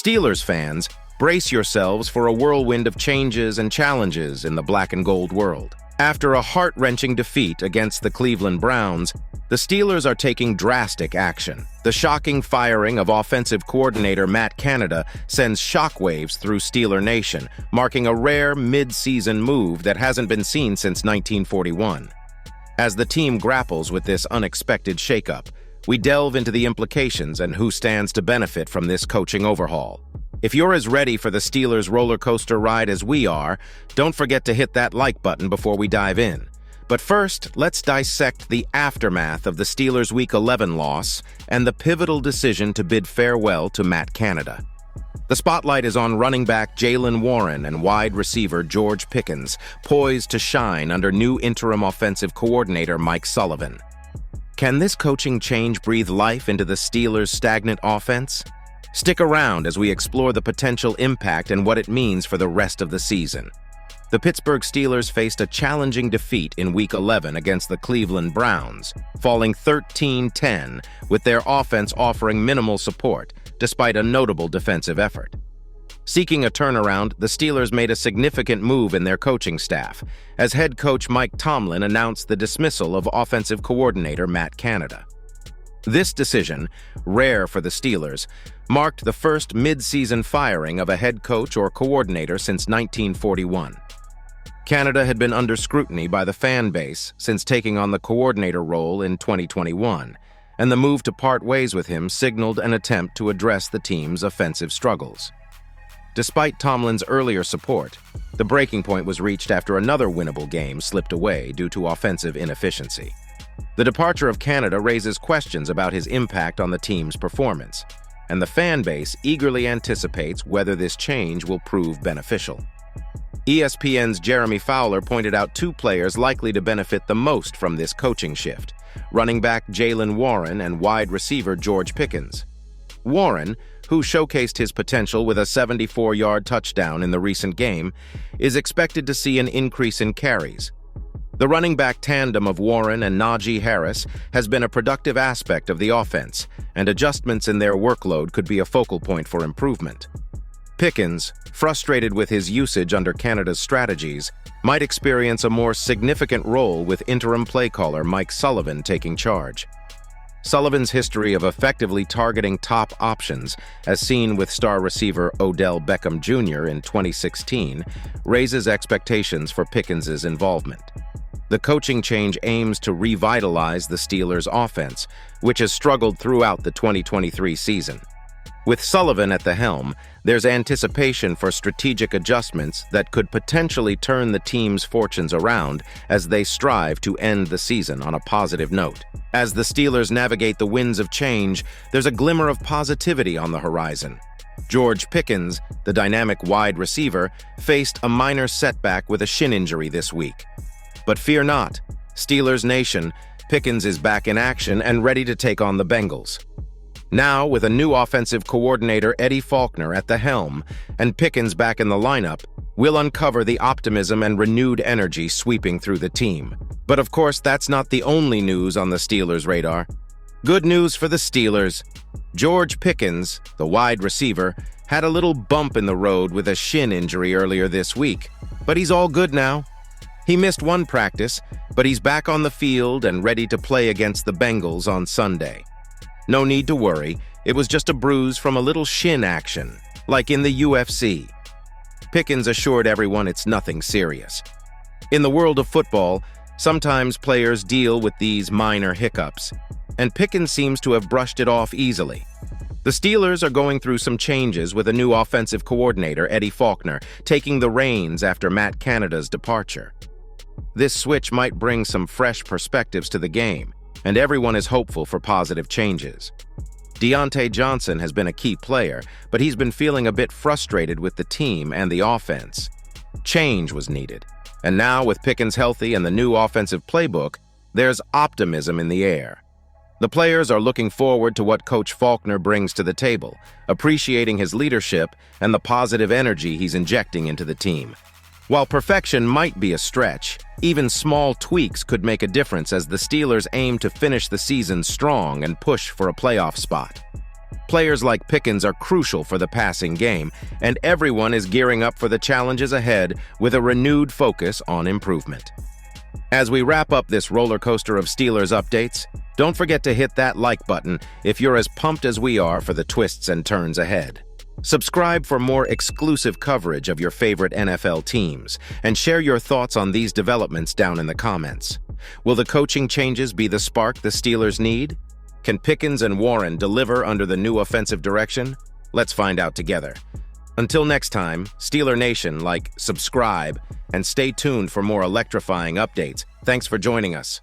Steelers fans, brace yourselves for a whirlwind of changes and challenges in the black and gold world. After a heart-wrenching defeat against the Cleveland Browns, the Steelers are taking drastic action. The shocking firing of offensive coordinator Matt Canada sends shockwaves through Steeler Nation, marking a rare mid-season move that hasn't been seen since 1941. As the team grapples with this unexpected shakeup, we delve into the implications and who stands to benefit from this coaching overhaul. If you're as ready for the Steelers roller coaster ride as we are, don't forget to hit that like button before we dive in. But first, let's dissect the aftermath of the Steelers' Week 11 loss and the pivotal decision to bid farewell to Matt Canada. The spotlight is on running back Jaylen Warren and wide receiver George Pickens, poised to shine under new interim offensive coordinator Mike Sullivan. Can this coaching change breathe life into the Steelers' stagnant offense? Stick around as we explore the potential impact and what it means for the rest of the season. The Pittsburgh Steelers faced a challenging defeat in Week 11 against the Cleveland Browns, falling 13-10, with their offense offering minimal support, despite a notable defensive effort. Seeking a turnaround, the Steelers made a significant move in their coaching staff, as head coach Mike Tomlin announced the dismissal of offensive coordinator Matt Canada. This decision, rare for the Steelers, marked the first mid-season firing of a head coach or coordinator since 1941. Canada had been under scrutiny by the fan base since taking on the coordinator role in 2021, and the move to part ways with him signaled an attempt to address the team's offensive struggles. Despite Tomlin's earlier support, the breaking point was reached after another winnable game slipped away due to offensive inefficiency. The departure of Canada raises questions about his impact on the team's performance, and the fan base eagerly anticipates whether this change will prove beneficial. ESPN's Jeremy Fowler pointed out two players likely to benefit the most from this coaching shift: running back Jaylen Warren and wide receiver George Pickens. Warren, who showcased his potential with a 74-yard touchdown in the recent game, is expected to see an increase in carries. The running back tandem of Warren and Najee Harris has been a productive aspect of the offense, and adjustments in their workload could be a focal point for improvement. Pickens, frustrated with his usage under Canada's strategies, might experience a more significant role with interim play caller Mike Sullivan taking charge. Sullivan's history of effectively targeting top options, as seen with star receiver Odell Beckham Jr. in 2016, raises expectations for Pickens' involvement. The coaching change aims to revitalize the Steelers' offense, which has struggled throughout the 2023 season. With Sullivan at the helm, there's anticipation for strategic adjustments that could potentially turn the team's fortunes around as they strive to end the season on a positive note. As the Steelers navigate the winds of change, there's a glimmer of positivity on the horizon. George Pickens, the dynamic wide receiver, faced a minor setback with a shin injury this week. But fear not, Steelers Nation, Pickens is back in action and ready to take on the Bengals. Now, with a new offensive coordinator Eddie Faulkner at the helm and Pickens back in the lineup, we'll uncover the optimism and renewed energy sweeping through the team. But of course, that's not the only news on the Steelers' radar. Good news for the Steelers. George Pickens, the wide receiver, had a little bump in the road with a shin injury earlier this week, but he's all good now. He missed one practice, but he's back on the field and ready to play against the Bengals on Sunday. No need to worry, it was just a bruise from a little shin action, like in the UFC. Pickens assured everyone it's nothing serious. In the world of football, sometimes players deal with these minor hiccups, and Pickens seems to have brushed it off easily. The Steelers are going through some changes with a new offensive coordinator, Eddie Faulkner, taking the reins after Matt Canada's departure. This switch might bring some fresh perspectives to the game, and everyone is hopeful for positive changes. Deontay Johnson has been a key player, but he's been feeling a bit frustrated with the team and the offense. Change was needed, and now with Pickens healthy and the new offensive playbook, there's optimism in the air. The players are looking forward to what Coach Faulkner brings to the table, appreciating his leadership and the positive energy he's injecting into the team. While perfection might be a stretch, even small tweaks could make a difference as the Steelers aim to finish the season strong and push for a playoff spot. Players like Pickens are crucial for the passing game, and everyone is gearing up for the challenges ahead with a renewed focus on improvement. As we wrap up this roller coaster of Steelers updates, don't forget to hit that like button if you're as pumped as we are for the twists and turns ahead. Subscribe for more exclusive coverage of your favorite NFL teams, and share your thoughts on these developments down in the comments. Will the coaching changes be the spark the Steelers need? Can Pickens and Warren deliver under the new offensive direction? Let's find out together. Until next time, Steeler Nation, subscribe, and stay tuned for more electrifying updates. Thanks for joining us.